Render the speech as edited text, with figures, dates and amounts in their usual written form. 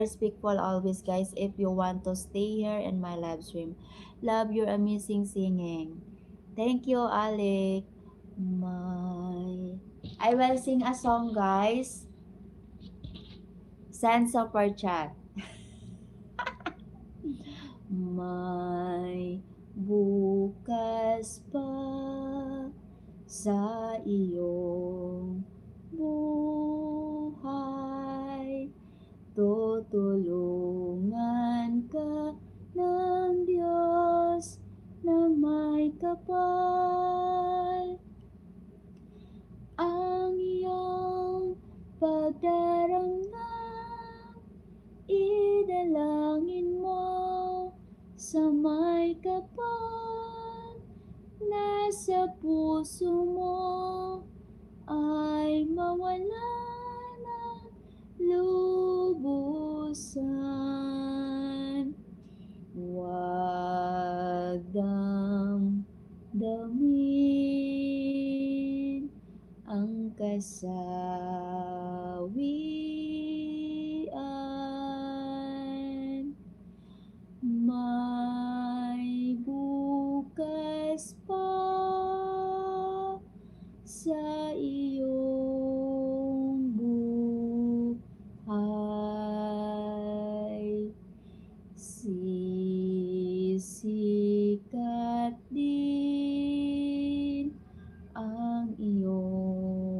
respectful always, guys, if you want to stay here in my live stream. Love your amazing singing. Thank you, Alec. My... I will sing a song, guys. Send super chat. May bukas pa sa iyong buhay. Tutulungan ka ng Diyos na may kapal. Ang iyong pagdarangdam, idalangin mo sa may kapal. Nasa puso mo ay mawala ng lubusan. Huwag damdamin ang kasawian.